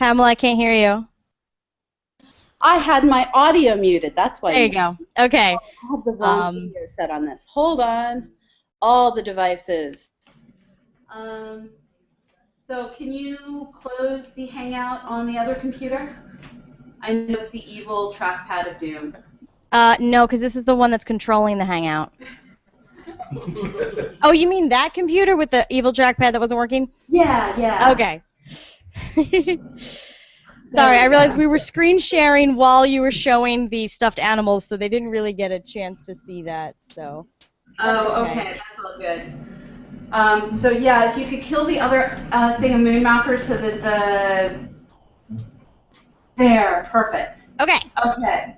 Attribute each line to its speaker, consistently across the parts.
Speaker 1: Pamela, I can't hear you.
Speaker 2: I had my audio muted. That's why.
Speaker 1: There you go. Okay.
Speaker 2: I had the wrong video set on this. Hold on. All the devices. So can you close the Hangout on the other computer? I know it's the evil trackpad of doom.
Speaker 1: No, because this is the one that's controlling the Hangout. Oh, you mean that computer with the evil trackpad that wasn't working?
Speaker 2: Yeah, yeah.
Speaker 1: Okay. Sorry, I realized we were screen sharing while you were showing the stuffed animals, so they didn't really get a chance to see that. So.
Speaker 2: Oh, okay. That's all good. So yeah, if you could kill the other thing of moon mapper so that there, perfect.
Speaker 1: Okay.
Speaker 2: Okay.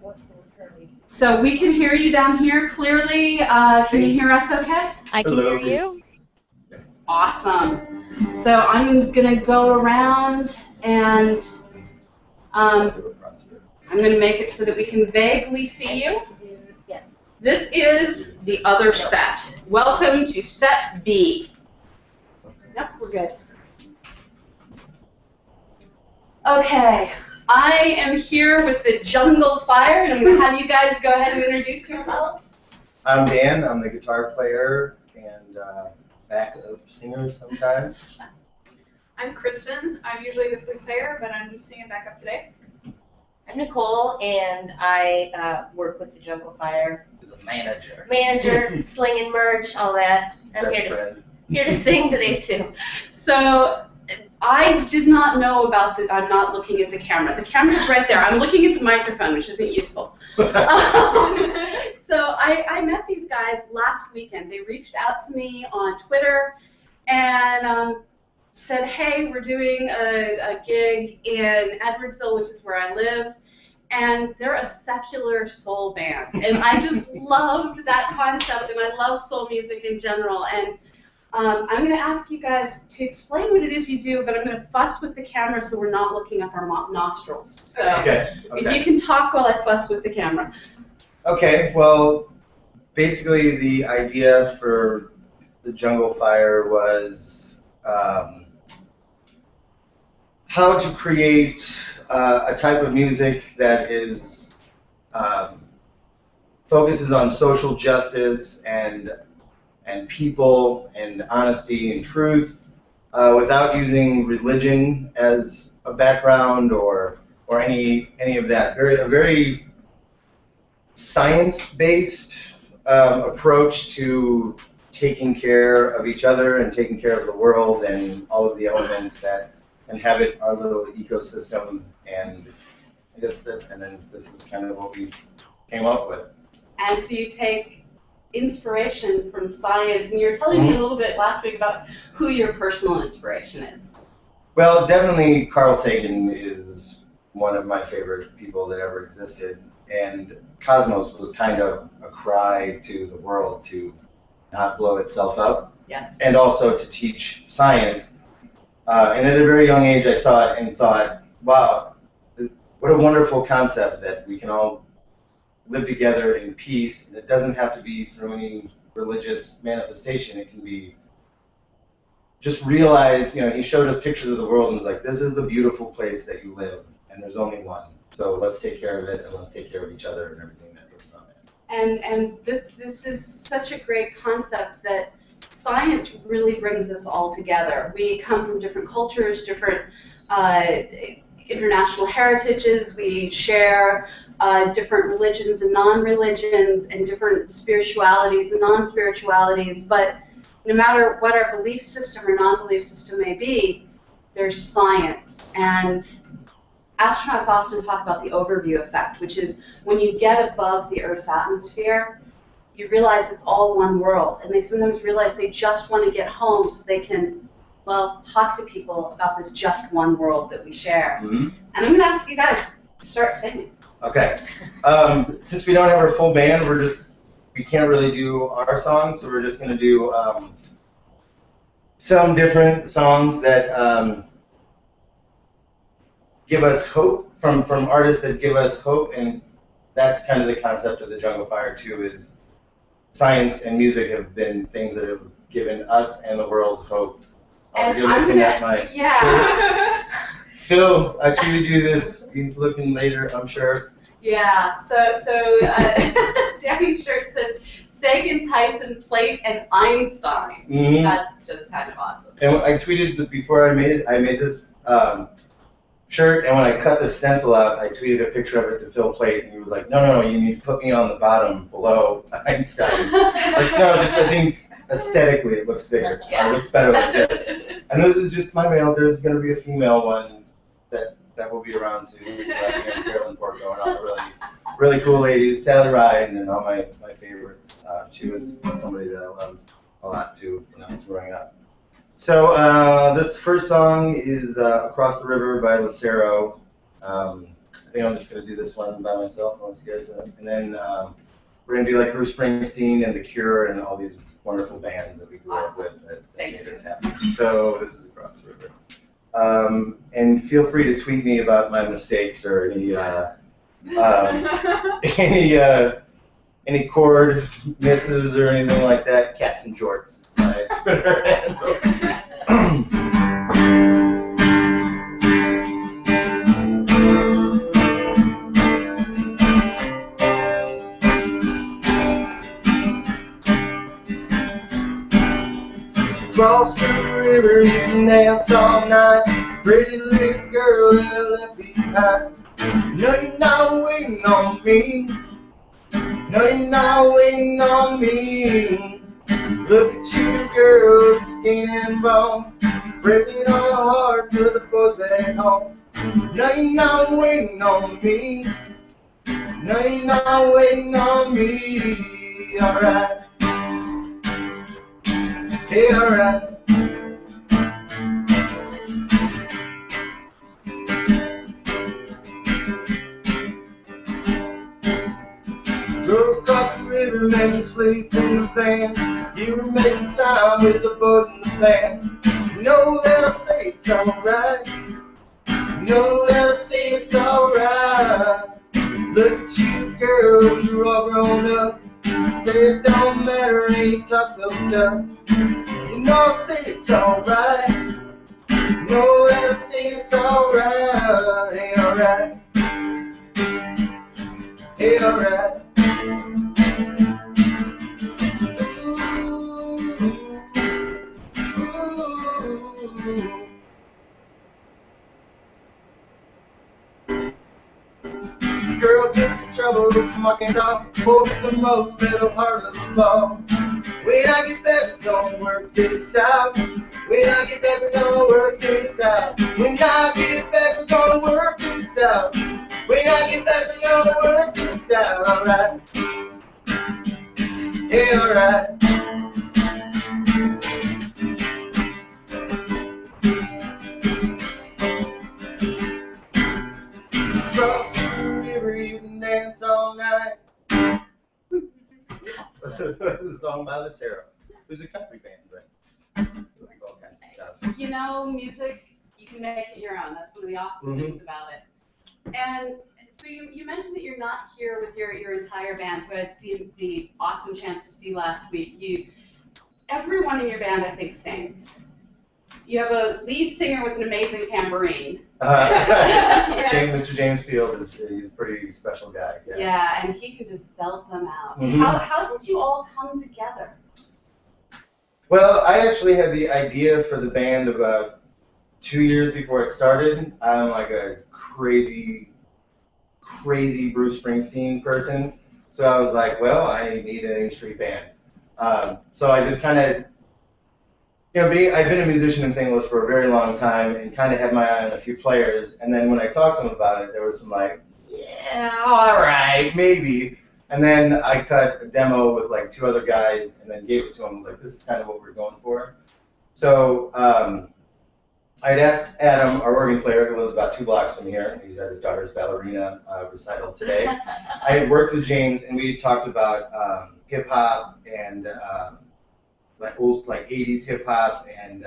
Speaker 2: So we can hear you down here clearly. Can you hear us okay?
Speaker 1: I can hear you.
Speaker 2: Awesome. So I'm going to go around and I'm going to make it so that we can vaguely see you.
Speaker 3: Yes.
Speaker 2: This is the other set. Welcome to set B. Yep, we're good. Okay. I am here with the Jungle Fire, and I'm going to have you guys go ahead and introduce yourselves.
Speaker 4: I'm Dan. I'm the guitar player and backup singer sometimes.
Speaker 3: I'm Kristen. I'm usually the flute player, but I'm just singing backup today.
Speaker 5: I'm Nicole, and I work with the Jungle Fire.
Speaker 4: The manager.
Speaker 5: Manager, slinging merch, all that. I'm here to sing today too.
Speaker 2: So I did not know about the. I'm not looking at the camera. The camera's right there. I'm looking at the microphone, which isn't useful. So I met these guys last weekend. They reached out to me on Twitter and said, hey, we're doing a gig in Edwardsville, which is where I live, and they're a secular soul band. And I just loved that concept, and I love soul music in general. And I'm going to ask you guys to explain what it is you do, but I'm going to fuss with the camera so we're not looking up our nostrils. So if you can talk while I fuss with the camera.
Speaker 4: Okay, well, basically the idea for the Jungle Fire was how to create a type of music that is focuses on social justice and people and honesty and truth without using religion as a background or any of that. A very science-based approach to taking care of each other and taking care of the world and all of the elements that inhabit our little ecosystem, and I guess and then this is kind of what we came up with.
Speaker 2: And so you take inspiration from science, and you were telling me a little bit last week about who your personal inspiration is.
Speaker 4: Well, definitely Carl Sagan is one of my favorite people that ever existed, and Cosmos was kind of a cry to the world to not blow itself up.
Speaker 2: Yes.
Speaker 4: And also to teach science. And at a very young age, I saw it and thought, wow, what a wonderful concept that we can all live together in peace. And it doesn't have to be through any religious manifestation. It can be just realize, he showed us pictures of the world and was like, this is the beautiful place that you live, and there's only one. So let's take care of it, and let's take care of each other and everything that goes on it.
Speaker 2: And this is such a great concept that science really brings us all together. We come from different cultures, different international heritages. We share different religions and non-religions, and different spiritualities and non-spiritualities. But no matter what our belief system or non-belief system may be, there's science. And astronauts often talk about the overview effect, which is when you get above the Earth's atmosphere, you realize it's all one world, and they sometimes realize they just want to get home so they can, well, talk to people about this just one world that we share.
Speaker 4: Mm-hmm.
Speaker 2: And I'm going to ask you guys to start singing.
Speaker 4: Okay. Since we don't have our full band, we can't really do our songs, so we're just going to do some different songs that give us hope, from artists that give us hope, and that's kind of the concept of the Jungle Fire too, is science and music have been things that have given us and the world hope.
Speaker 2: And
Speaker 4: you're
Speaker 2: I'm
Speaker 4: looking
Speaker 2: gonna,
Speaker 4: at my
Speaker 2: yeah.
Speaker 4: Phil, I tweeted you this. He's looking later, I'm sure.
Speaker 2: Yeah, Danny's shirt says Sagan, Tyson, Plate, and Einstein.
Speaker 4: Mm-hmm.
Speaker 2: That's just kind of awesome.
Speaker 4: And I tweeted that before I made this shirt, and when I cut the stencil out, I tweeted a picture of it to Phil Plate, and he was like, no, you need to put me on the bottom below Einstein. It's like, no, just I think aesthetically it looks bigger.
Speaker 2: Yeah.
Speaker 4: It looks better like this. And this is just my mail. There's going to be a female one that will be around soon. Carolyn Porco and all the really cool ladies, Sally Ride, and all my favorites. She was somebody that I loved a lot too when I was growing up. So this first song is Across the River by Lucero. I think I'm just going to do this one by myself, unless you guys do it. And then we're going to do like Bruce Springsteen and The Cure and all these wonderful bands that we grew up with that made us happy. So this is Across the River. And feel free to tweet me about my mistakes or any chord misses or anything like that. Cats and Jorts is my Twitter handle. Cross the river, you can dance all night. Pretty little girl that I left behind. No, you're not waiting on me. No, you're not waiting on me. Look at you, girl, with skin and bone, breaking all the hearts of the boys back home. No, you're not waiting on me. No, you're not waiting on me. Alright. Hey, alright. Drove across the river, made me sleep in the van. You were making time with the boys in the band. You know that I say it's alright. You know that I say it's alright. Look at you, girl, you're all grown up. Say it don't matter, and you talk so tough. You know I say it's alright. You know that I say it's alright. Hey, alright. Hey, alright. Girl, get in trouble with my can't talk. Both the most middle heart of the fall. When I get back, we're gonna work this out. When I get back, we're gonna work this out. When I get back, we're gonna work this out. When I get back, we're gonna work this out. Alright. Hey, alright. Cross the river, you can dance all night. This is a song by Lucero, who's a country band, but like all kinds of stuff.
Speaker 2: You know, music, you can make it your own. That's one of the awesome things about it. And so you mentioned that you're not here with your entire band, who I had the awesome chance to see last week. Everyone in your band, I think, sings. You have a lead singer with an amazing tambourine.
Speaker 4: Mr. James Field he's a pretty special guy.
Speaker 2: Yeah, and he can just belt them out.
Speaker 4: Mm-hmm.
Speaker 2: How did you all come together?
Speaker 4: Well, I actually had the idea for the band about 2 years before it started. I'm like a crazy Bruce Springsteen person. So I was like, well, I need an A Street band. So I just kind of, I've been a musician in St. Louis for a very long time and kind of had my eye on a few players. And then when I talked to them about it, there was some like, yeah, all right, maybe. And then I cut a demo with like 2 other guys and then gave it to them. I was like, this is kind of what we're going for. So I had asked Adam, our organ player, who lives about 2 blocks from here, he's at his daughter's ballerina recital today. I had worked with James and we talked about hip hop and like old 80s hip hop and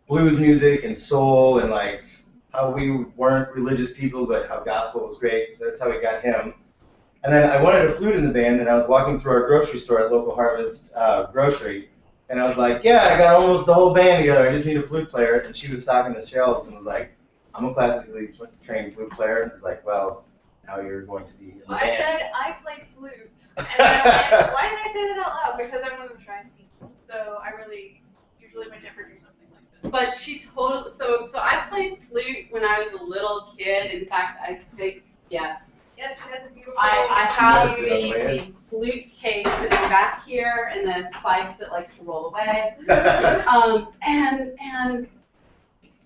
Speaker 4: blues music and soul and like how we weren't religious people but how gospel was great. So that's how we got him. And then I wanted a flute in the band and I was walking through our grocery store at Local Harvest Grocery and I was like, yeah, I got almost the whole band together. I just need a flute player. And she was stocking the shelves and was like, I'm a classically trained flute player. It's like, well, now you're going to be in the
Speaker 3: I
Speaker 4: band.
Speaker 3: said I played flute. And then I went, why did I say that out loud? Because I'm one of the trans people. So I really usually would never do something like this.
Speaker 2: But she totally, so I played flute when I was a little kid. In fact, I think, yes.
Speaker 3: Yes, she has a beautiful.
Speaker 2: I have
Speaker 4: Yes,
Speaker 2: the flute case sitting back here and a fife that likes to roll away. And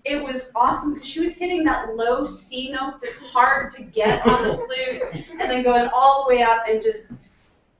Speaker 2: it was awesome because she was hitting that low C note that's hard to get on the flute and then going all the way up and just,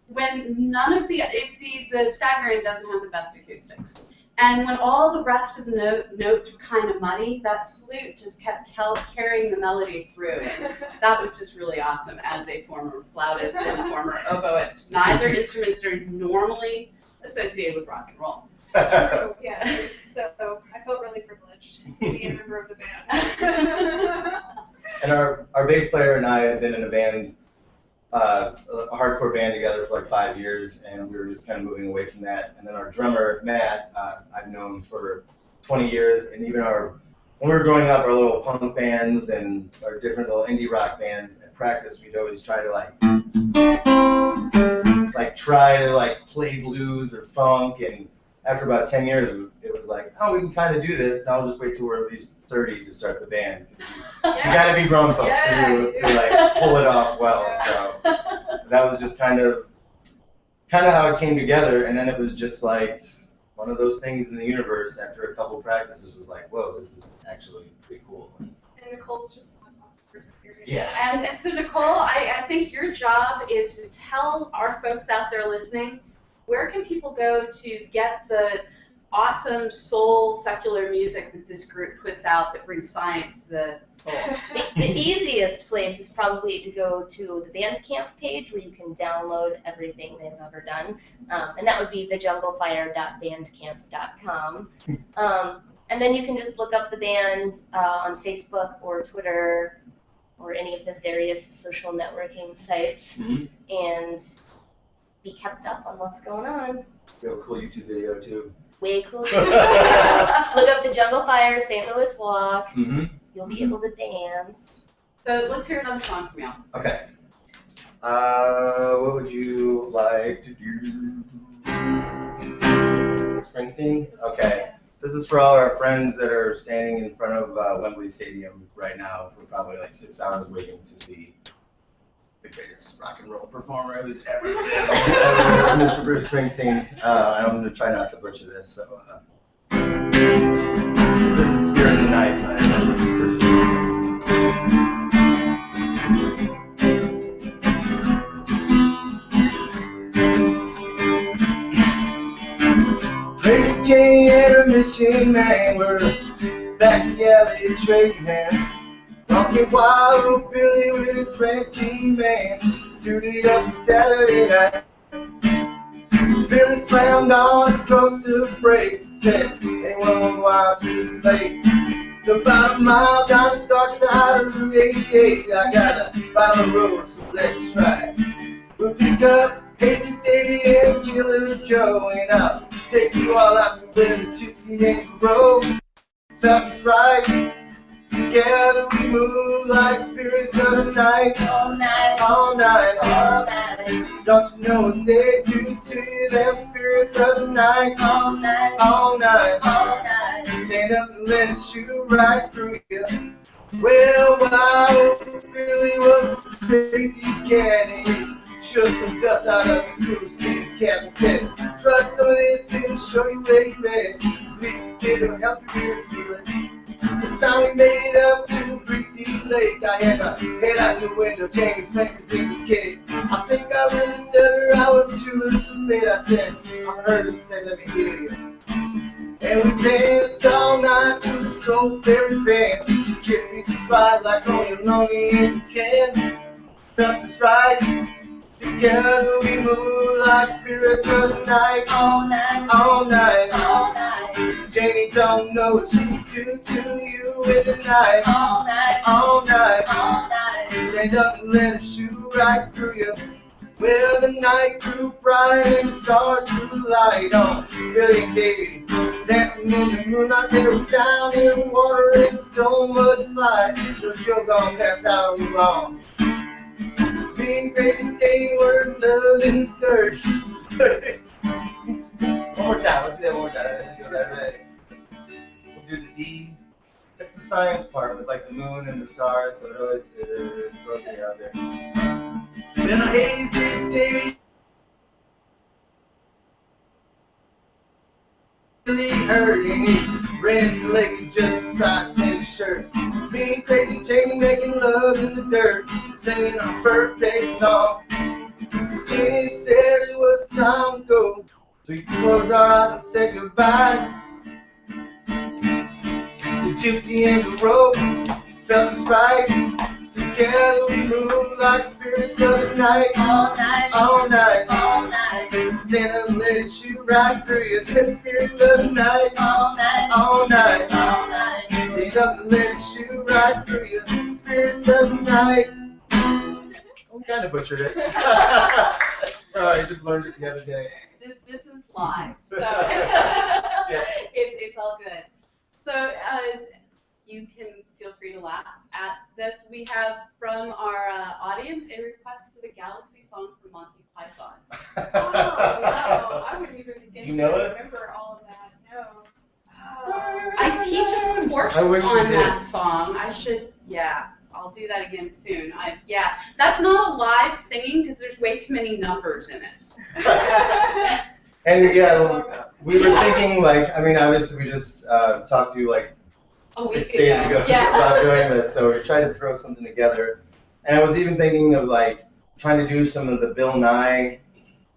Speaker 2: when none of the Staggerin doesn't have the best acoustics. And when all the rest of the notes were kind of muddy, that flute just kept carrying the melody through. And that was just really awesome as a former flautist and former oboist. Neither instruments are normally associated with rock and roll.
Speaker 3: That's true, yes. So I felt really privileged to be a member of the band.
Speaker 4: And our bass player and I had been in a band, a hardcore band together for like 5 years, and we were just kind of moving away from that. And then our drummer, Matt, I've known for 20 years, and even when we were growing up, our little punk bands and our different little indie rock bands, at practice, we'd always try to play blues or funk, and after about 10 years, it was like, oh, we can kind of do this. Now I'll just wait till we're at least 30 to start the band. You got to be grown folks to pull it off well.
Speaker 3: Yeah.
Speaker 4: So that was just kind of how it came together. And then it was just like one of those things in the universe. After a couple practices, was like, whoa, this is actually pretty cool.
Speaker 3: And Nicole's just the most awesome person here.
Speaker 4: Yeah.
Speaker 2: And so Nicole, I think your job is to tell our folks out there listening, where can people go to get the awesome soul secular music that this group puts out that brings science to the soul?
Speaker 5: The easiest place is probably to go to the Bandcamp page where you can download everything they've ever done. And that would be thejunglefire.bandcamp.com. And then you can just look up the band on Facebook or Twitter or any of the various social networking sites and be kept up on what's going on.
Speaker 4: We have a cool YouTube video too.
Speaker 5: Way cool. Look up the Jungle Fire St. Louis Walk. You'll be able to dance.
Speaker 2: So let's hear another song from you.
Speaker 4: Okay. What would you like to do? Springsteen? Okay. This is for all our friends that are standing in front of Wembley Stadium right now for probably like 6 hours waiting to see the greatest rock and roll performer who's ever lived, Mr. Bruce Springsteen. I'm going to try not to butcher this. So, this is Spirit of the Night by Bruce Springsteen. Crazy Jane and her mission man were back in the alley trading hands. Walking wild with Billy with his friend G-Man, duty up to Saturday night. Billy slammed on his close to the brakes and said, anyone want to go out to this lake? So about a mile down the dark side of Route 88, I got a bottom of the road, so let's try. We'll pick up Hazy Davy and Killer Joe, and I'll take you all out to where the gypsy angels roll. Felt it's right. Together we move like spirits of the night.
Speaker 5: All night,
Speaker 4: all night,
Speaker 5: all night.
Speaker 4: Don't you know what they do to you, them spirits of the night?
Speaker 5: All night,
Speaker 4: all night,
Speaker 5: all night.
Speaker 4: Stand up and let it shoot right through you. Well, Wild Billy was a crazy cat, and he shook some dust out of his cruise cap and said, trust some of this, it'll show you where you're at. Please it'll help you really feel it. The time we made it up to Greasy Lake, I had to head out the window, James fingers in the cake. I think I really told her I was too little too late. I said, I'm hurt, and said, let me hear you. And we danced all night to the Soul Fairy Band. She kissed me just right like only a lonely angel can. Felt just right. Together we move like spirits of the night. All night, all night, all night. Jamie don't know what she do to you in the night. All night, all night, all night. Stand up and let it shoot right through you. Well, the night grew bright and the stars grew light on Billy and Davy. Dancing in the moonlight, they were down in the water in the stone mud fight. So she'll go pass out along. Being crazy, they were loving thirst. One more time, let's do that one more time. Let's do that right. We'll do the D. That's the science part with like the moon and the stars, so it always throws me out there. Been a hazy day, really hurting. Raining so late, just socks and a shirt. Being crazy, Jamie making love in the dirt, singing our birthday song. Jenny said it was time to go, so we closed our eyes and said goodbye. To Gypsy and the rope, felt just right. Together we moved like spirits of the night.
Speaker 5: All night,
Speaker 4: all night,
Speaker 5: all night,
Speaker 4: stand up and let it shoot right through you. The spirits of the night.
Speaker 5: all night,
Speaker 4: All night,
Speaker 5: all night.
Speaker 4: stand up and let it shoot right through you. Spirits of the night. I kind of butchered it. Sorry, I just learned it the other day.
Speaker 2: This is live, so
Speaker 4: Yeah.
Speaker 2: it's all good. So you can feel free to laugh at this. We have from our audience a request for the Galaxy song from Monty Python.
Speaker 3: Oh, wow. I wouldn't even begin
Speaker 4: You know
Speaker 3: to
Speaker 4: it?
Speaker 3: remember all of that. No.
Speaker 2: I teach a course
Speaker 4: I wish we
Speaker 2: on
Speaker 4: did.
Speaker 2: that song. I should, yeah, I'll do that again soon. Yeah, that's not a live singing because there's way too many numbers in it.
Speaker 4: And yeah, we were thinking like, I mean, obviously we just talked to you like
Speaker 2: A
Speaker 4: 6
Speaker 2: week
Speaker 4: days
Speaker 2: ago.
Speaker 4: ago
Speaker 2: Yeah.
Speaker 4: about doing this, so we tried to throw something together. And I was even thinking of like trying to do some of the Bill Nye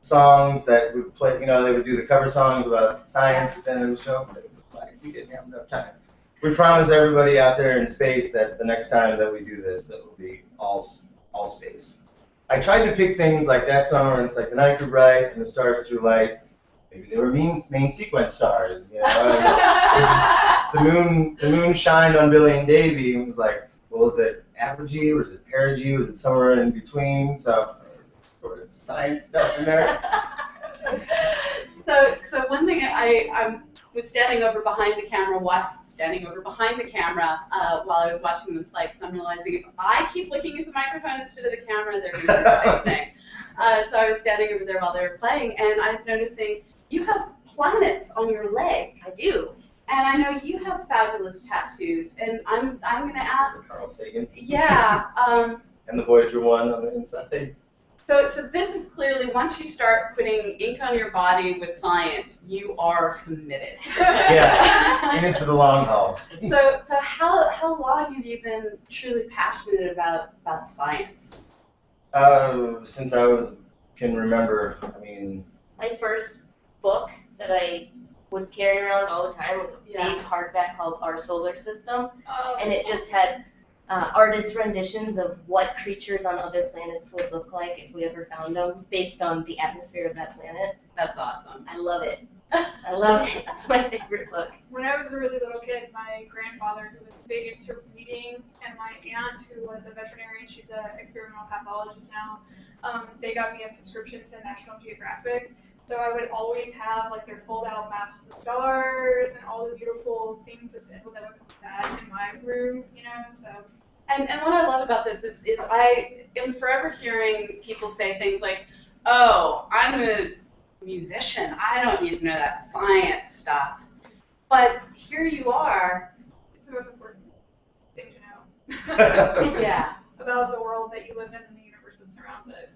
Speaker 4: songs that would play, you know, they would do the cover songs about science at the end of the show, but it was like, we didn't have enough time. We promise everybody out there in space that the next time that we do this, that will be all space. I tried to pick things like that song where it's like the night grew bright and the stars threw light. Maybe they were main sequence stars, you know. The moon shined on Billy and Davy, and it was like, well, was it apogee, was it perigee, was it somewhere in between? So, sort of science stuff in there.
Speaker 2: So one thing I was standing over behind the camera while I was watching them play, because I'm realizing if I keep looking at the microphone instead of the camera, they're going to do the same thing. So I was standing over there while they were playing, and I was noticing you have planets on your leg.
Speaker 5: I do.
Speaker 2: And I know you have fabulous tattoos, and I'm going to ask.
Speaker 4: Carl Sagan.
Speaker 2: Yeah.
Speaker 4: And the Voyager 1 on the inside.
Speaker 2: So this is clearly, once you start putting ink on your body with science, you are committed.
Speaker 4: Yeah, in it for the long haul.
Speaker 2: So how long have you been truly passionate about science?
Speaker 4: Since I can remember, I mean.
Speaker 5: My first book that I would carry around all the time was a
Speaker 2: Yeah.
Speaker 5: big hardback called Our Solar System,
Speaker 3: Oh.
Speaker 5: and it just had artist renditions of what creatures on other planets would look like if we ever found them, based on the atmosphere of that planet.
Speaker 2: That's awesome.
Speaker 5: I love it. I love it. It's my favorite book.
Speaker 3: When I was a really little kid, my grandfather, who was big into reading, and my aunt, who was a veterinarian, she's an experimental pathologist now, they got me a subscription to National Geographic. So I would always have like their fold-out maps of the stars and all the beautiful things that would come with that in my room, you know. So.
Speaker 2: And what I love about this is I am forever hearing people say things like, "Oh, I'm a musician. I don't need to know that science stuff." But here you are.
Speaker 3: It's the most important thing to know.
Speaker 2: Yeah.
Speaker 3: About the world that you live in and the universe that surrounds it.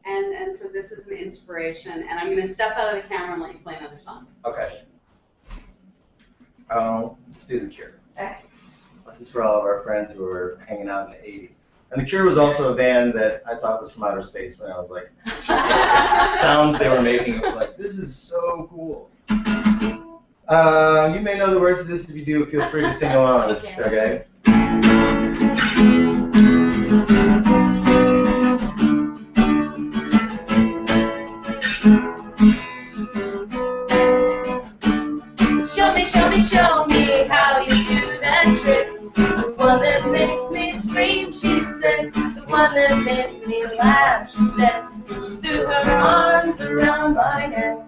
Speaker 2: And so this is an inspiration, and I'm going to step out of the camera and let you play another song.
Speaker 4: Okay. Let's do The Cure.
Speaker 2: Okay.
Speaker 4: This is for all of our friends who were hanging out in the 80s. And The Cure was also a band that I thought was from outer space when I was like, the sounds they were making, it was like, this is so cool. You may know the words of this. If you do, feel free to sing along. Okay?
Speaker 5: Show me how you do that trick. The one that makes me scream, she said. The one that makes me laugh, she said. She threw her arms around my neck.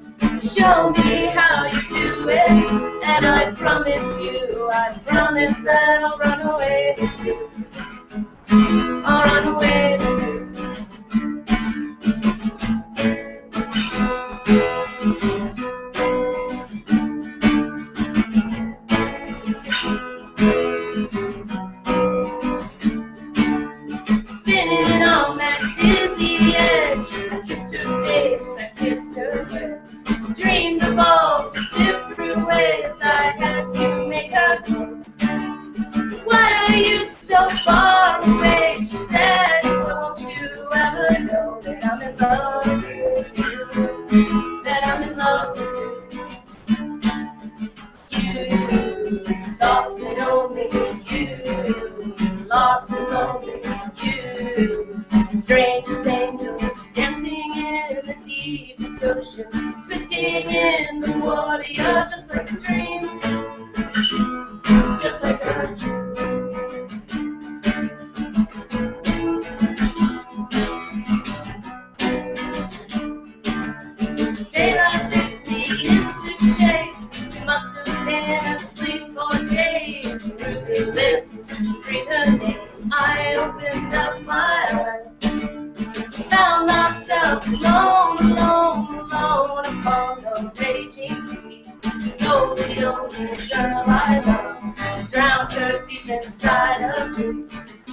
Speaker 5: Show me how you do it, and I promise that I'll run away with you. I'll run away with you. Spinning on that dizzy edge, I kissed her face, I kissed her head. Dreamed of all the different ways I had to make her go. Why are you so far away? She said, won't you ever know that I'm in love with you? That I'm in love with you. You, soft and lonely, you, lost and lonely, you, strangest angels dancing in the deepest ocean, twisting in the water, you're just like a dream, just like a dream. Daylight lit me into shape. You must have been asleep for days. Ruby lips, breathe her name. I opened up my eyes. Found myself alone, alone, alone upon the raging sea. Slowly, only girl I love drowned her deep inside of me.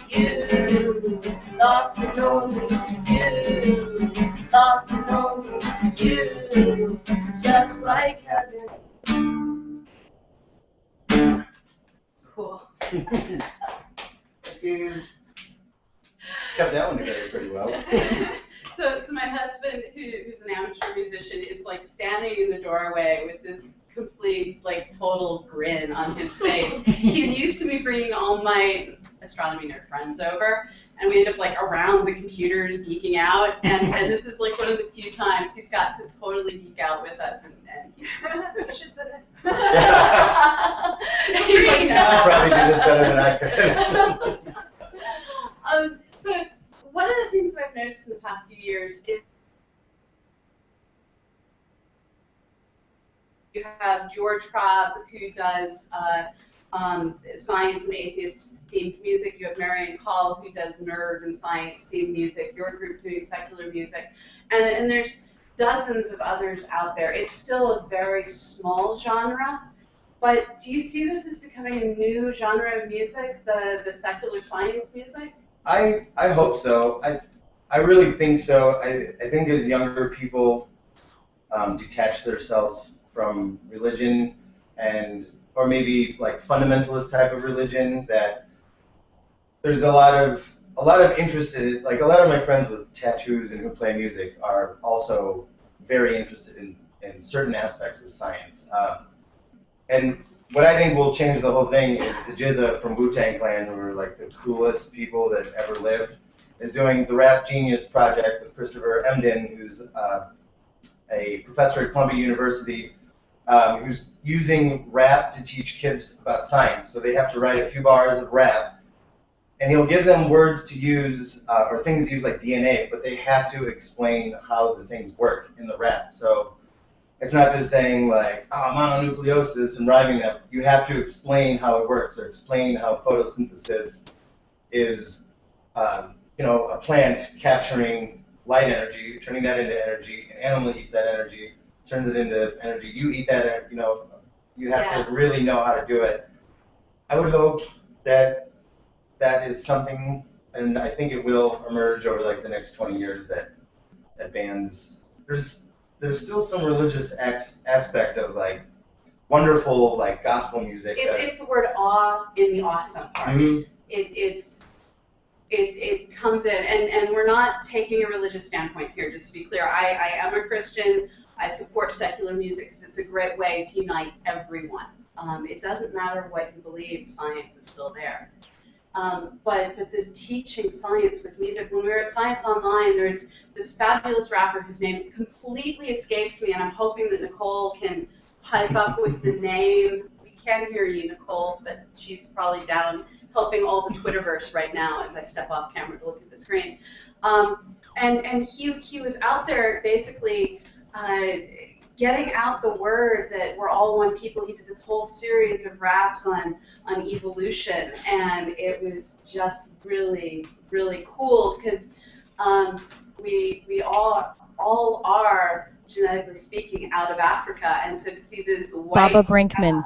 Speaker 5: You, soft and lonely, you, lost and lonely, you, just like heaven.
Speaker 2: Cool.
Speaker 4: You kept that one together pretty well.
Speaker 2: So my husband, who's an amateur musician, is like standing in the doorway with this complete, like, total grin on his face. He's used to me bringing all my astronomy nerd friends over, and we end up like around the computers geeking out, and this is like one of the few times he's got to totally geek out with us, and he's
Speaker 3: You should sit it.
Speaker 2: he's like, no.
Speaker 4: I'd probably do this better than I could.
Speaker 2: So one of the things that I've noticed in the past few years is you have George Cobb, who does science and atheist-themed music. You have Marion Call, who does nerd and science-themed music. Your group doing secular music. And there's dozens of others out there. It's still a very small genre, but do you see this as becoming a new genre of music, the secular science music?
Speaker 4: I hope so. I really think so. I think as younger people detach themselves from religion, or maybe like fundamentalist type of religion, that there's a lot of interest in it. Like a lot of my friends with tattoos and who play music are also very interested in certain aspects of science. And what I think will change the whole thing is the Jizza from Wu-Tang Clan, who are like the coolest people that have ever lived, is doing the Rap Genius Project with Christopher Emdin, who's a professor at Columbia University, who's using rap to teach kids about science. So they have to write a few bars of rap, and he'll give them words to use, or things to use like DNA, but they have to explain how the things work in the rap. So it's not just saying like, mononucleosis and rhyming that. You have to explain how it works, or explain how photosynthesis is, a plant capturing light energy, turning that into energy. An animal eats that energy, turns it into energy. You eat that, you have to really know how to do it. I would hope that is something, and I think it will emerge over like the next 20 years, that bands, there's still some religious aspect of like wonderful like gospel music.
Speaker 2: It's the word awe in the awesome part.
Speaker 4: Mm-hmm.
Speaker 2: It comes in, and we're not taking a religious standpoint here, just to be clear. I am a Christian. I support secular music because it's a great way to unite everyone. It doesn't matter what you believe, science is still there. But this teaching science with music, when we were at Science Online, there's this fabulous rapper whose name completely escapes me, and I'm hoping that Nicole can pipe up with the name. We can hear you, Nicole, but she's probably down helping all the Twitterverse right now as I step off camera to look at the screen. And he was out there basically getting out the word that we're all one people. He did this whole series of raps on evolution, and it was just really, really cool because we all are, genetically speaking, out of Africa, and so to see this white
Speaker 1: Baba Brinkman.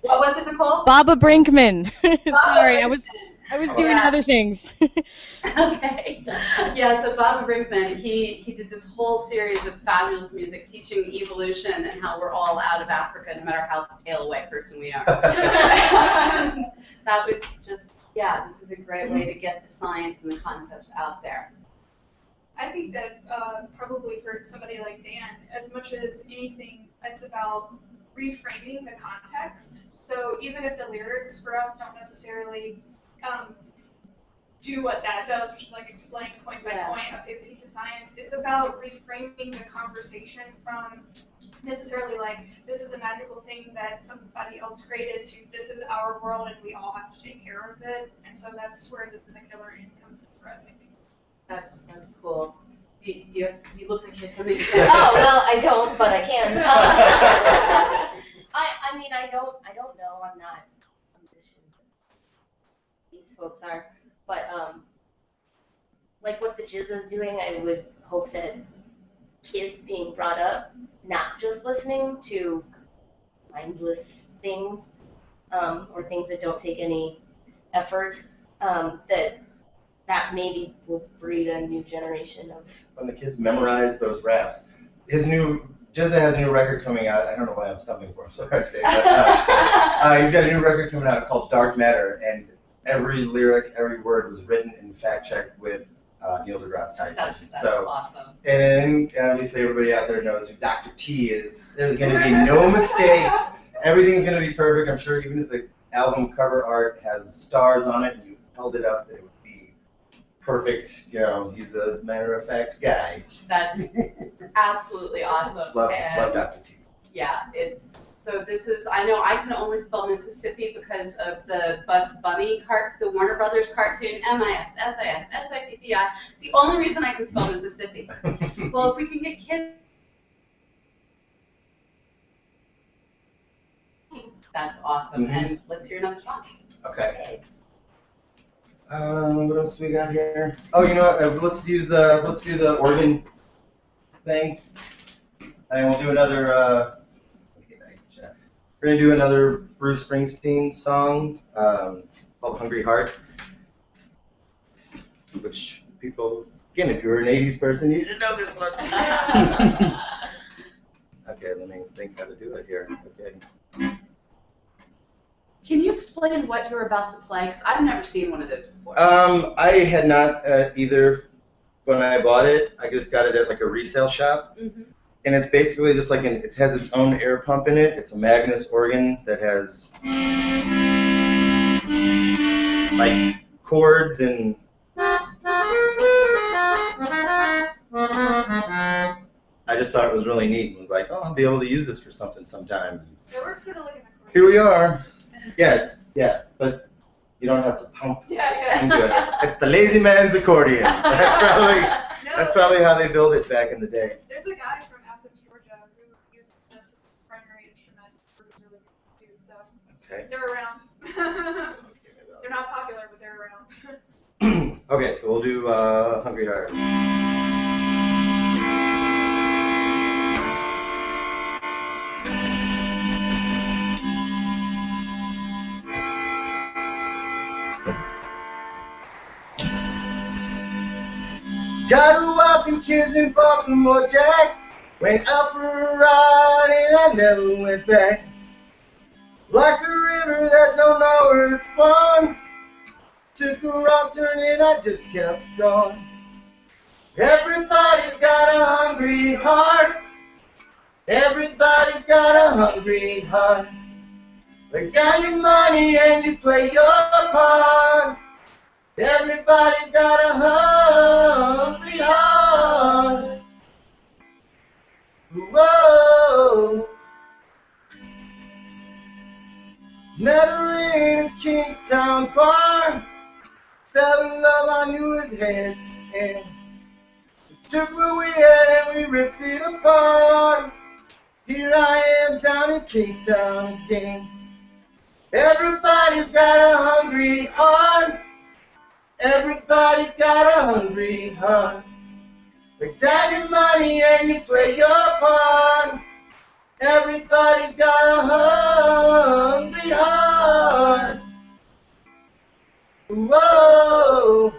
Speaker 2: What was it, Nicole?
Speaker 1: Baba Brinkman.
Speaker 2: Baba
Speaker 1: Sorry,
Speaker 2: Brinkman.
Speaker 1: I was doing other things.
Speaker 2: Okay. Yeah, so Baba Brinkman, he did this whole series of fabulous music teaching evolution and how we're all out of Africa no matter how pale a white person we are. That was just, yeah, this is a great way to get the science and the concepts out there.
Speaker 3: I think that probably for somebody like Dan, as much as anything, it's about reframing the context. So even if the lyrics for us don't necessarily do what that does, which is like explain point by point a piece of science, it's about reframing the conversation from necessarily like this is a magical thing that somebody else created to this is our world and we all have to take care of it. And so that's where the secular end comes in for us, I think. That's
Speaker 2: cool. You look like you had something to say.
Speaker 5: Oh well, I don't, but I can. I mean, I don't know. I'm not a musician. These folks are, but like what the Jizza's doing, I would hope that kids being brought up not just listening to mindless things or things that don't take any effort, that maybe will breed a new generation of.
Speaker 4: When the kids memorize those raps, Jizza has a new record coming out. I don't know why I'm stumbling for him so hard today, but he's got a new record coming out called Dark Matter, and every lyric, every word was written and fact-checked with Neil deGrasse Tyson.
Speaker 2: That's awesome.
Speaker 4: And obviously everybody out there knows who Dr. T is. There's going to be no mistakes. Everything's going to be perfect. I'm sure even if the album cover art has stars on it and you held it up, it would be perfect. You know, he's a matter-of-fact guy.
Speaker 2: That's absolutely awesome.
Speaker 4: Love Dr. T.
Speaker 2: Yeah, so this is, I know I can only spell Mississippi because of the Bugs Bunny the Warner Brothers cartoon, M-I-S-S-I-S-S-I-P-P-I. It's the only reason I can spell Mississippi. Well, if we can get kids, that's awesome.
Speaker 4: Mm-hmm.
Speaker 2: And let's hear another song.
Speaker 4: Okay. What else we got here? Oh, you know what? Let's do the organ thing, and we'll do another. We're gonna do another Bruce Springsteen song called "Hungry Heart," which people, again, if you were an '80s person, you should know this one. Okay, let me think how to do it here. Okay.
Speaker 2: Can you explain what you're about to play? Because I've never seen one of those before.
Speaker 4: I had not either when I bought it. I just got it at like a resale shop.
Speaker 2: Mm-hmm.
Speaker 4: And it's basically just like it has its own air pump in it. It's a Magnus organ that has like chords and I just thought it was really neat and was like, oh, I'll be able to use this for something sometime.
Speaker 3: It works kind of like an accordion.
Speaker 4: Here we are. But you don't have to pump
Speaker 3: Yeah.
Speaker 4: into it. It's the lazy man's accordion. That's probably how they built it back in the day.
Speaker 3: There's a guy from Athens, Georgia, who uses this as his primary instrument for really good dude, so
Speaker 4: Okay.
Speaker 3: they're around. They're not popular, but they're around.
Speaker 4: Okay, so we'll do Hungry Heart. Got a wife and kids in Baltimore, Jack. Went out for a ride and I never went back. Like a river that don't know where it's from. Took a wrong turn and I just kept going. Everybody's got a hungry heart. Everybody's got a hungry heart. Lay down your money and you play your part. Everybody's got a hungry heart. Whoa. Met her in a Kingstown bar. Fell in love, I knew it had to in. We took what we had and we ripped it apart. Here I am down in Kingstown again. Everybody's got a hungry heart. Everybody's got a hungry heart. Lay down your money and you play your part. Everybody's got a hungry heart. Whoa.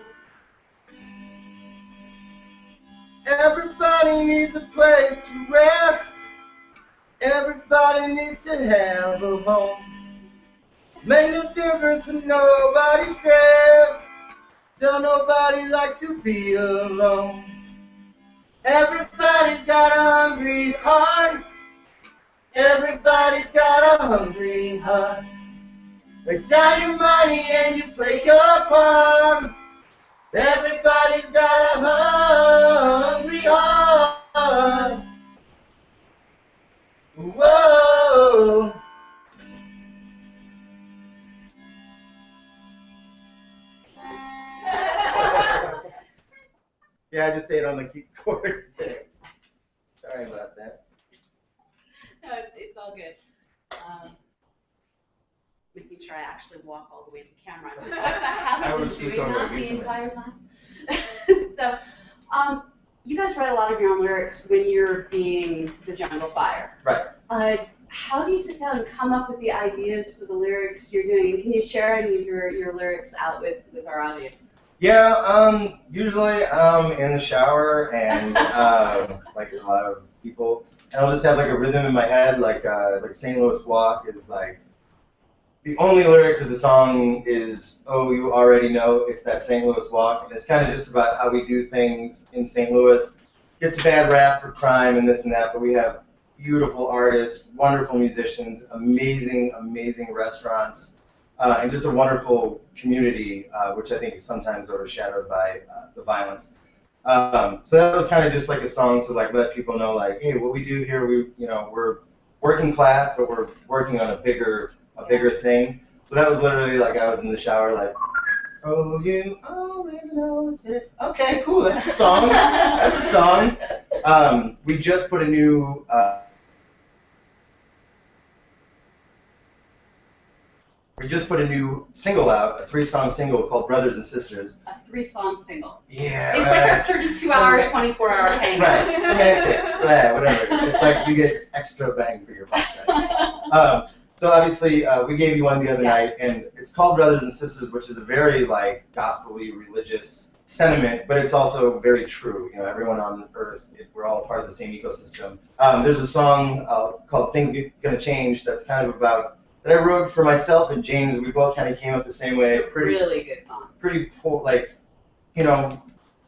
Speaker 4: Everybody needs a place to rest. Everybody needs to have a home. Make no difference what nobody says. Don't nobody like to be alone. Everybody's got a hungry heart. Everybody's got a hungry heart. Lay down your money and you play your part. Everybody's got a hungry heart. Whoa. Yeah, I just stayed on the key chords there. Sorry about that.
Speaker 2: No, it's all good. Making sure I actually walk all the way to the camera. So I haven't been doing that the entire time. So, you guys write a lot of your own lyrics when you're being the Jungle Fire.
Speaker 4: Right.
Speaker 2: How do you sit down and come up with the ideas for the lyrics you're doing? And can you share any of your lyrics out with our audience?
Speaker 4: Yeah, usually in the shower and like a lot of people, and I'll just have like a rhythm in my head, like St. Louis Walk is like, the only lyric to the song is, oh, you already know, it's that St. Louis Walk, and it's kind of just about how we do things in St. Louis. Gets a bad rap for crime and this and that, but we have beautiful artists, wonderful musicians, amazing, amazing restaurants, and just a wonderful community, which I think is sometimes overshadowed by the violence. So that was kind of just like a song to like let people know, like, hey, what we do here, we're working class, but we're working on a bigger thing. So that was literally like I was in the shower, like, oh, you already know it's it. Okay, cool, that's a song. That's a song. We just put a new single out, a 3-song single called Brothers and Sisters.
Speaker 2: A 3-song single.
Speaker 4: Yeah.
Speaker 2: It's like a 32-hour, 24-hour hangout.
Speaker 4: Right, semantics, whatever. It's like you get extra bang for your buck. Right? So obviously, we gave you one the other night, and it's called Brothers and Sisters, which is a very like gospel-y, religious sentiment, but it's also very true. You know, everyone on Earth, we're all a part of the same ecosystem. There's a song called Things Gonna Change that's kind of about, that I wrote for myself and James. We both kind of came up the same way.
Speaker 2: Really good song.
Speaker 4: Pretty poor, like, you know,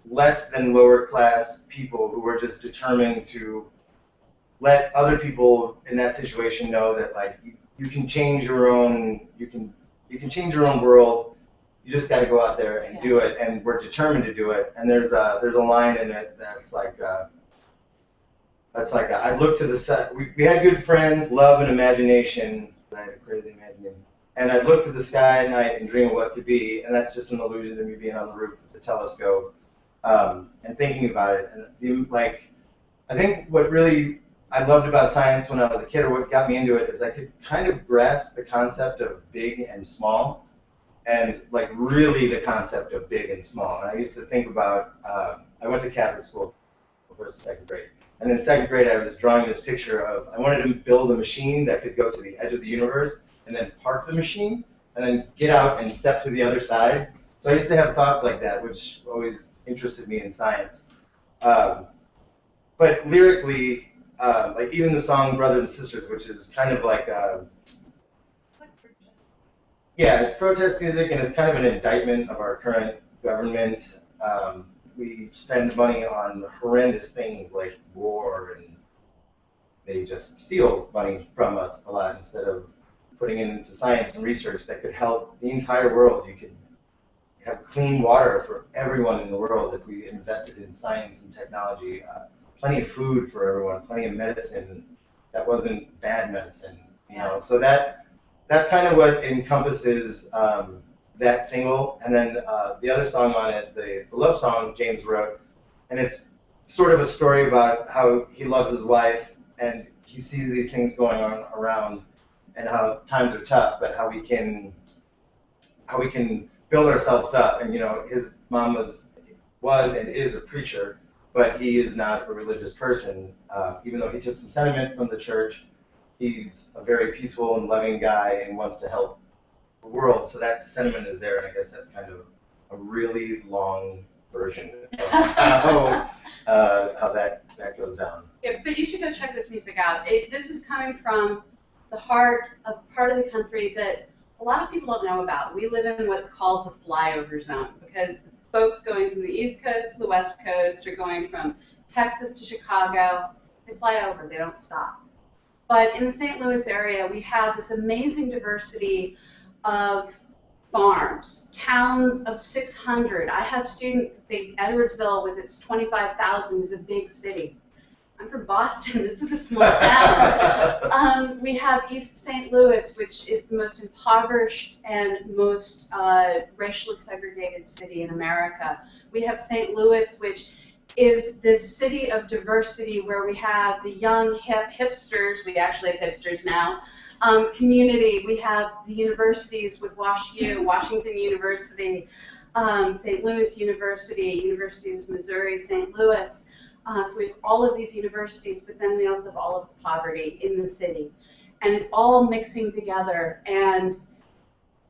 Speaker 4: less than lower class people who were just determined to let other people in that situation know that like you can change your own, you can change your own world. You just got to go out there and do it, and we're determined to do it. And there's a line in it that's like I look to the set. We had good friends, love and imagination. I had a crazy imagination. And I'd look to the sky at night and dream of what could be, and that's just an illusion to me being on the roof of the telescope and thinking about it. And I think what really I loved about science when I was a kid, or what got me into it, is I could kind of grasp the concept of big and small, and like really the concept of big and small. And I used to think about, I went to Catholic school first and second grade. And in second grade, I was drawing this picture of, I wanted to build a machine that could go to the edge of the universe and then park the machine and then get out and step to the other side. So I used to have thoughts like that, which always interested me in science. But lyrically, like even the song Brothers and Sisters, which is kind of like, yeah, it's protest music, and it's kind of an indictment of our current government. We spend money on horrendous things like war, and they just steal money from us a lot instead of putting it into science and research that could help the entire world. You could have clean water for everyone in the world if we invested in science and technology. Plenty of food for everyone, plenty of medicine that wasn't bad medicine. You know, so that's kind of what encompasses that single, and then the other song on it, the love song, James wrote, and it's sort of a story about how he loves his wife and he sees these things going on around and how times are tough, but how we can build ourselves up. And his mom was and is a preacher, but he is not a religious person. Even though he took some sentiment from the church, he's a very peaceful and loving guy and wants to help the world. So that sentiment is there, and I guess that's kind of a really long version of how that goes down.
Speaker 2: Yeah, but you should go check this music out. This is coming from the heart of part of the country that a lot of people don't know about. We live in what's called the flyover zone, because the folks going from the East Coast to the West Coast or going from Texas to Chicago, they fly over, they don't stop. But in the St. Louis area, we have this amazing diversity of farms, towns of 600. I have students that think Edwardsville with its 25,000 is a big city. I'm from Boston, this is a small town. We have East St. Louis, which is the most impoverished and most racially segregated city in America. We have St. Louis, which is this city of diversity where we have the young, hip hipsters, we actually have hipsters now, community. We have the universities with WashU, Washington University, St. Louis University, University of Missouri, St. Louis. So we have all of these universities, but then we also have all of the poverty in the city. And it's all mixing together. And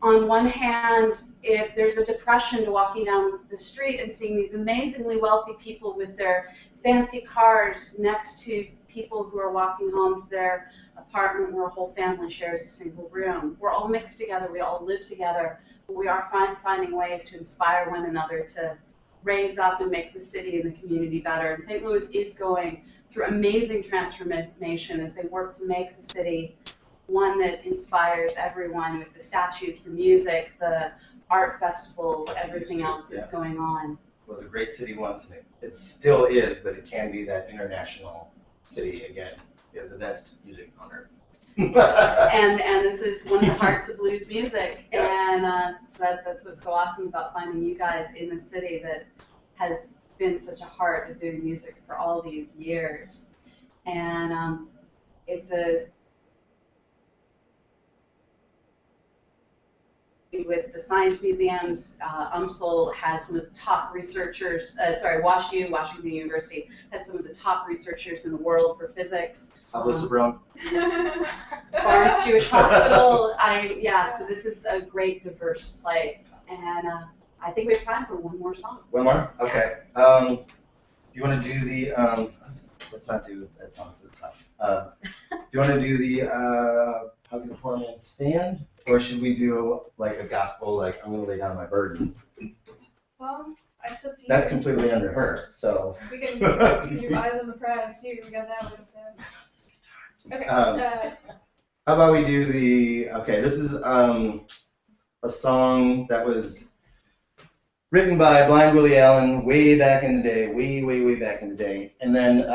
Speaker 2: on one hand, there's a depression to walking down the street and seeing these amazingly wealthy people with their fancy cars next to people who are walking home to their apartment where a whole family shares a single room. We're all mixed together, we all live together, but we are finding ways to inspire one another to raise up and make the city and the community better. And St. Louis is going through amazing transformation as they work to make the city one that inspires everyone with the statues, the music, the art festivals, everything else that's going on.
Speaker 4: It was a great city once, and it still is, but it can be that international city again. It has the best music on earth.
Speaker 2: and this is one of the hearts of blues music, and so that's what's so awesome about finding you guys in the city that has been such a heart of doing music for all these years. And it's with the science museums, UMSL has some of the top researchers, WashU, Washington University, has some of the top researchers in the world for physics.
Speaker 4: Barnes
Speaker 2: Jewish Hospital, so this is a great, diverse place. And I think we have time for one more song.
Speaker 4: One more? Okay. Do you want to do the, let's not do that song, so tough. Do you want to do the, How Can a Poor Man Stand? Or should we do like a gospel, like I'm going to lay down my burden?
Speaker 3: Well, it's up to you.
Speaker 4: That's completely unrehearsed, so.
Speaker 3: We can do Eyes on the Prize too. We got that one. So. Okay.
Speaker 4: How about we do this is a song that was written by Blind Willie Allen way back in the day, way back in the day, and then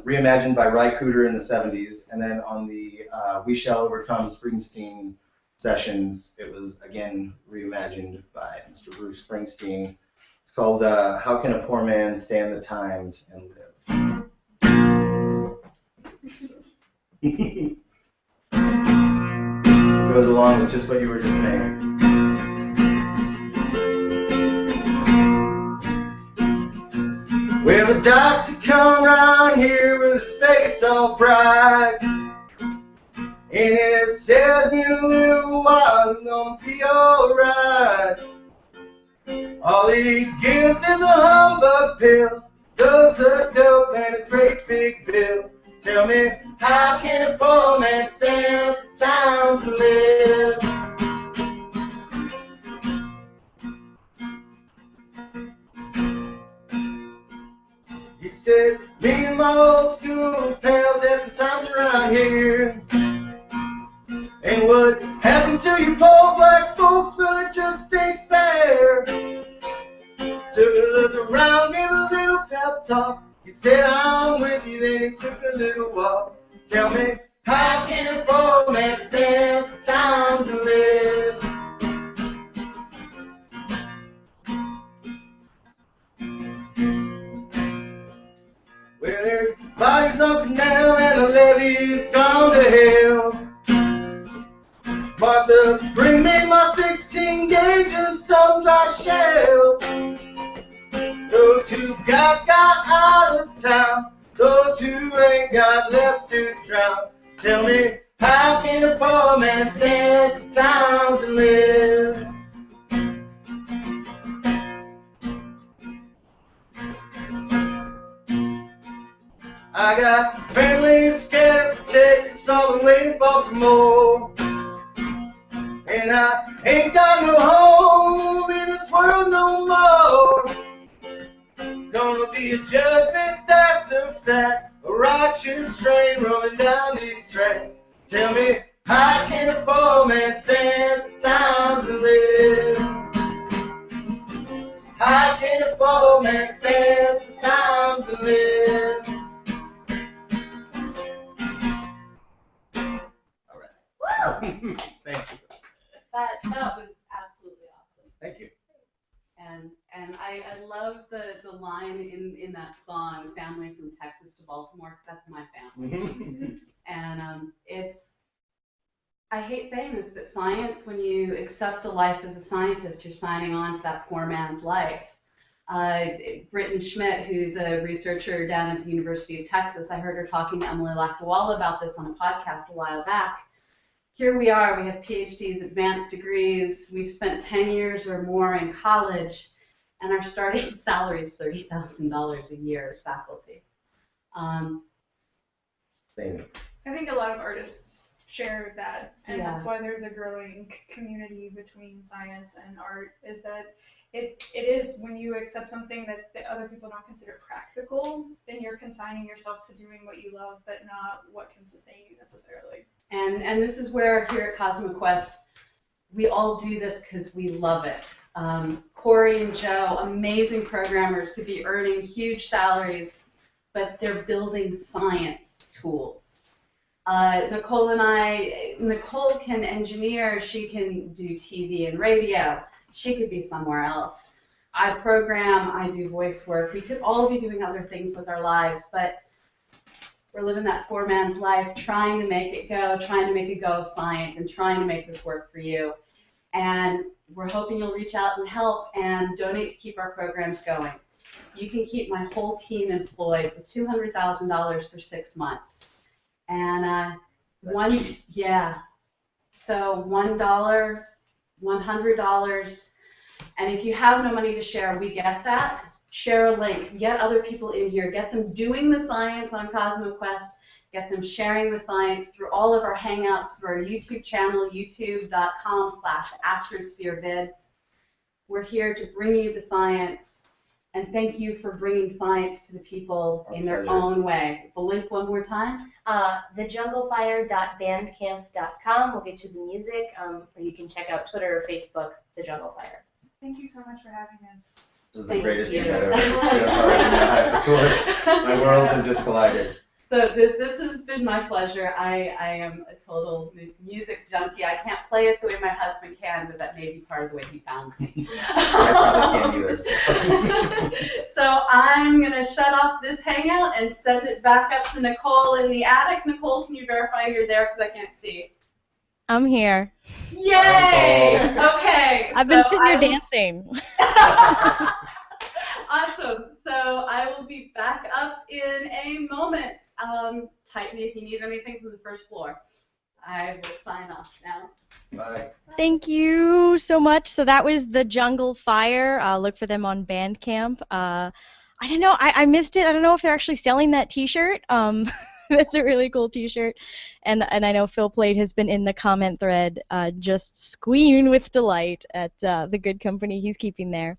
Speaker 4: reimagined by Ry Cooder in the 70s, and then on the We Shall Overcome Springsteen sessions, it was again reimagined by Mr. Bruce Springsteen. It's called How Can a Poor Man Stand the Times and Live? Goes along with just what you were just saying. Well, the doctor come round here with his face all bright, and it says in a little while you're gonna be alright. All he gives is a humbug pill, does a dope and a great big bill. Tell me, how can a poor man stand the times to live? He said, me and my old school pals had some times around here. And what happened to you poor black folks, well, it just ain't fair. Took a look around, gave a little pep talk. He said, I'm with you, then he took a little walk. Tell me, how can a poor man stand the times and live? on dry shells. Those who got out of town, those who ain't got left to drown. Tell me, how can a poor man stand the times and live? I got families scattered from Texas all the way to Baltimore, and I ain't got no home in this world no more. Gonna be a judgment, that's a fact, a righteous train rolling down these tracks. Tell me, how can a poor man stand the times and live? How can a poor man stand the times and live? All right.
Speaker 5: Woo!
Speaker 4: Thank you.
Speaker 6: That was absolutely awesome.
Speaker 4: Thank you.
Speaker 6: And I love the line in that song, "Family from Texas to Baltimore," because that's my family. And I hate saying this, but science, when you accept a life as a scientist, you're signing on to that poor man's life. Britton Schmidt, who's a researcher down at the University of Texas, I heard her talking to Emily Lactawalla about this on a podcast a while back. Here we are, we have PhDs, advanced degrees, we've spent 10 years or more in college, and our starting salary is $30,000 a year as faculty.
Speaker 4: Thank you.
Speaker 3: I think a lot of artists share that, and
Speaker 6: Yeah.
Speaker 3: that's why there's a growing community between science and art, is that it is, when you accept something that other people don't consider practical, then you're consigning yourself to doing what you love, but not what can sustain you necessarily.
Speaker 6: And this is where here at CosmoQuest, we all do this because we love it. Corey and Joe, amazing programmers, could be earning huge salaries, but they're building science tools. Nicole can engineer, she can do TV and radio. She could be somewhere else. I program, I do voice work. We could all be doing other things with our lives, but we're living that poor man's life, trying to make it go, trying to make a go of science, and trying to make this work for you. And we're hoping you'll reach out and help and donate to keep our programs going. You can keep my whole team employed for $200,000 for 6 months. And so $1, $100, and if you have no money to share, we get that. Share a link, get other people in here, get them doing the science on CosmoQuest, get them sharing the science through all of our Hangouts, through our YouTube channel, youtube.com/astrospherevids. We're here to bring you the science, and thank you for bringing science to the people in their own way. The link one more time.
Speaker 5: thejunglefire.bandcamp.com will get you the music, or you can check out Twitter or Facebook, The Jungle Fire.
Speaker 3: Thank you so much for having us.
Speaker 4: This is the greatest thing I've ever been a part of. Of course, my worlds have just collided.
Speaker 6: So this has been my pleasure. I am a total music junkie. I can't play it the way my husband can, but that may be part of the way he found me.
Speaker 4: I probably can't either.
Speaker 6: So I'm going to shut off this Hangout and send it back up to Nicole in the attic. Nicole, can you verify you're there because I can't see?
Speaker 1: I'm here.
Speaker 6: Yay! Okay.
Speaker 1: I've been sitting here dancing.
Speaker 6: Awesome. So I will be back up in a moment. Type me if you need anything from the first floor. I will sign off now.
Speaker 4: Bye.
Speaker 1: Thank you so much. So that was The Jungle Fire. Look for them on Bandcamp. I don't know. I missed it. I don't know if they're actually selling that T-shirt. That's a really cool T-shirt. And I know Phil Plate has been in the comment thread just squealing with delight at the good company he's keeping there.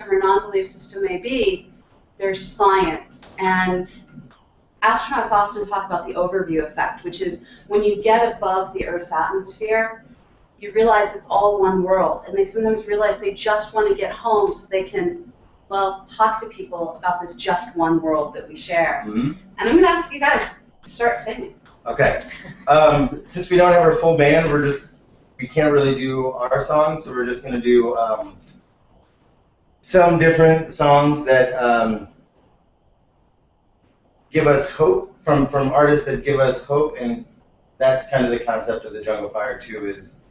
Speaker 2: Her non-belief system may be, there's science. And astronauts often talk about the overview effect, which is when you get above the Earth's atmosphere, you realize it's all one world. And they sometimes realize they just want to get home so they can, well, talk to people about this just one world that we share.
Speaker 4: Mm-hmm.
Speaker 2: And I'm going to ask you guys to start singing.
Speaker 4: Okay. Since we don't have our full band, we can't really do our songs, so we're just going to do some different songs that give us hope, from artists that give us hope, and that's kind of the concept of the Jungle Fire too. Is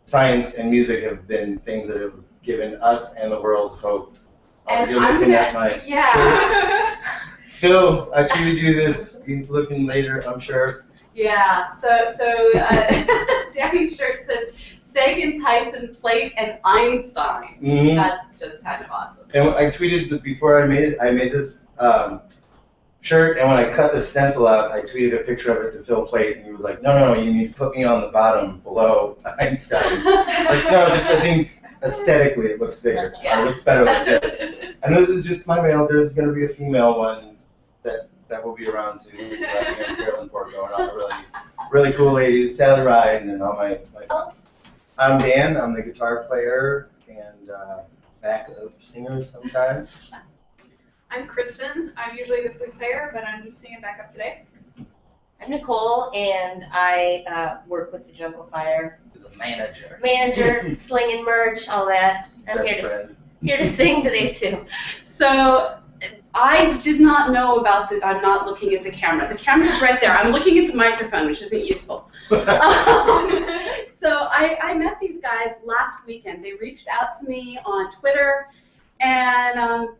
Speaker 4: science and music have been things that have given us and the world hope.
Speaker 6: And
Speaker 4: You're
Speaker 6: I'm
Speaker 4: looking
Speaker 6: gonna,
Speaker 4: at my
Speaker 6: yeah.
Speaker 4: shirt. Phil, I tweeted you this. He's looking later, I'm sure.
Speaker 6: Yeah, Danny's shirt says Sagan, Tyson, Plate, and Einstein.
Speaker 4: Mm-hmm.
Speaker 6: That's just kind of awesome.
Speaker 4: And I tweeted before I made this shirt, and when I cut the stencil out, I tweeted a picture of it to Phil Plate, and he was like, no, you need to put me on the bottom below Einstein. It's like, no, just I think aesthetically it looks bigger.
Speaker 6: Yeah.
Speaker 4: It looks better like this. And this is just my male. There's going to be a female one that will be around soon. Carolyn going on. Really cool ladies. Sally Ride and all my folks. I'm Dan. I'm the guitar player and backup singer sometimes.
Speaker 3: I'm Kristen. I'm usually the flute player, but I'm just singing backup today.
Speaker 5: I'm Nicole, and I work with the Jungle Fire.
Speaker 4: The manager.
Speaker 5: Manager, slinging merch, all that. I'm
Speaker 4: Best
Speaker 5: here to sing today too.
Speaker 6: So I did not know about the. I'm not looking at the camera. The camera's right there. I'm looking at the microphone, which isn't useful. So I met these guys last weekend. They reached out to me on Twitter and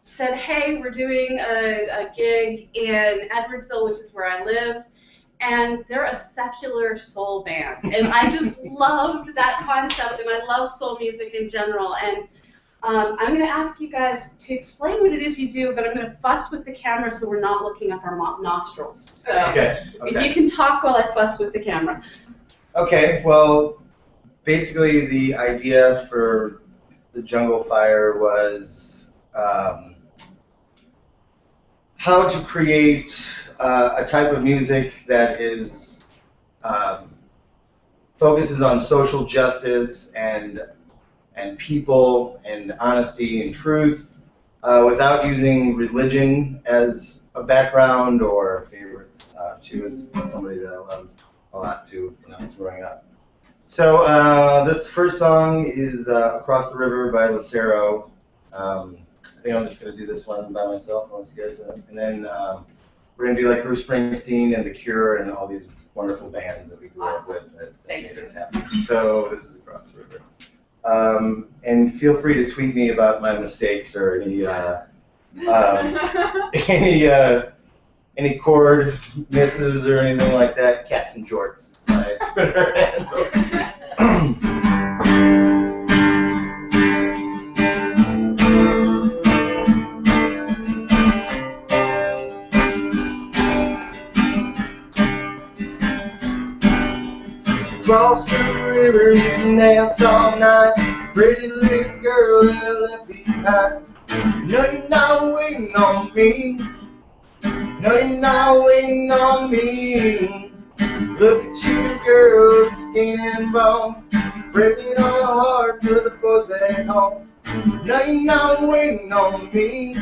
Speaker 6: said, hey, we're doing a gig in Edwardsville, which is where I live, and they're a secular soul band. And I just loved that concept, and I love soul music in general. And I'm going to ask you guys to explain what it is you do, but I'm going to fuss with the camera so we're not looking up our nostrils. So if you can talk while I fuss with the camera.
Speaker 4: Okay, well, basically the idea for the Jungle Fire was how to create a type of music that is focuses on social justice and people and honesty and truth without using religion as a background or favorites. She was somebody that I loved a lot too when I was growing up. So this first song is Across the River by Lucero. I think I'm just going to do this one by myself unless you guys and then we're going to do like Bruce Springsteen and The Cure and all these wonderful bands that we grew up with that made us happy. So this is Across the River. And feel free to tweet me about my mistakes or any chord misses or anything like that. Cats and Jorts. My Twitter handle. Across the river, you can dance all night. Pretty little girl that I left behind. No, you're not waiting on me. No, you're not waiting on me. Look at you, girl, with skin and bone, breaking all the hearts of the boys back home. No, you're not waiting on me.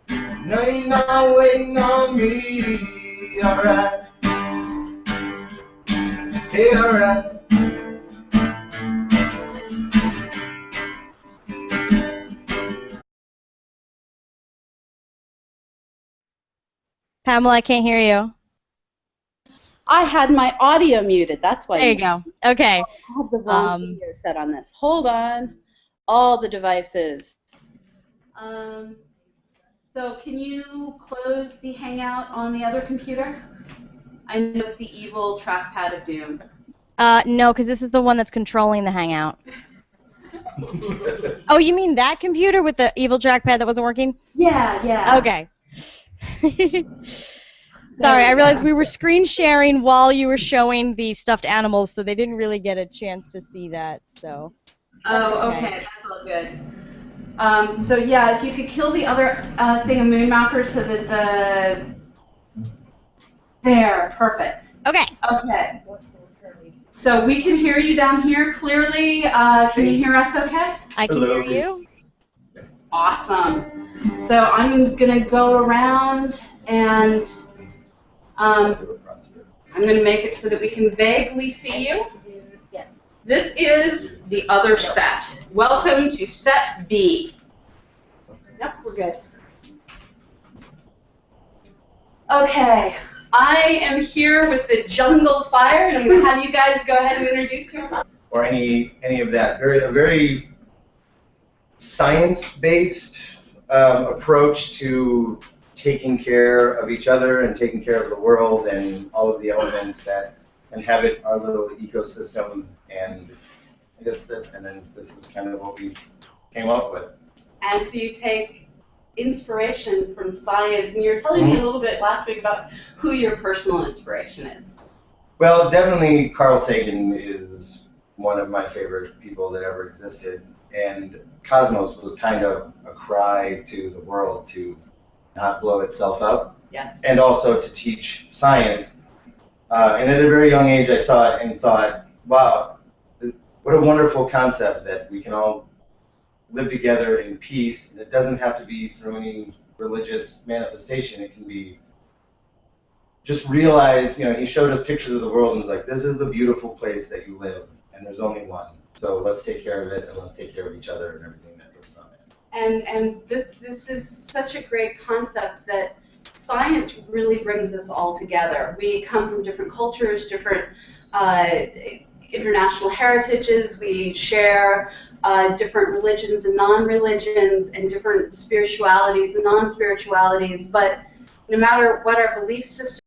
Speaker 4: No, you're not waiting on me. Alright. Hey, alright.
Speaker 1: Pamela, I can't hear you.
Speaker 6: I had my audio muted. That's why.
Speaker 1: There you go. Okay.
Speaker 6: I have the wrong video set on this. Hold on. All the devices. So can you close the Hangout on the other computer? I know it's the evil trackpad of doom.
Speaker 1: No, because this is the one that's controlling the Hangout. Oh, you mean that computer with the evil trackpad that wasn't working?
Speaker 6: Yeah.
Speaker 1: Okay. Sorry, I realized we were screen sharing while you were showing the stuffed animals, so they didn't really get a chance to see that. So.
Speaker 6: Oh, okay. That's all good. So yeah, if you could kill the other thing of Moon Mapper so that there, perfect.
Speaker 1: Okay.
Speaker 6: Okay. So we can hear you down here clearly. Can you hear us okay?
Speaker 1: I can hear you.
Speaker 6: Awesome. So I'm going to go around and I'm going to make it so that we can vaguely see you.
Speaker 5: Yes.
Speaker 6: This is the other set. Welcome to set B. Yep, we're good. Okay. I am here with the Jungle Fire, and I'm going to have you guys go ahead and introduce yourself.
Speaker 4: Or any of that. A very science-based approach to taking care of each other and taking care of the world and all of the elements that inhabit our little ecosystem. And I guess and then this is kind of what we came up with.
Speaker 6: And so you take inspiration from science, and you were telling me a little bit last week about who your personal inspiration is.
Speaker 4: Well, definitely Carl Sagan is one of my favorite people that ever existed. And Cosmos was kind of a cry to the world to not blow itself up.
Speaker 6: Yes.
Speaker 4: And also to teach science. And at a very young age, I saw it and thought, wow, what a wonderful concept that we can all live together in peace. It doesn't have to be through any religious manifestation. It can be just realize, he showed us pictures of the world and was like, this is the beautiful place that you live, and there's only one. So let's take care of it, and let's take care of each other and everything that goes on it.
Speaker 6: And this is such a great concept that science really brings us all together. We come from different cultures, different international heritages. We share different religions and non-religions, and different spiritualities and non-spiritualities. But no matter what our belief system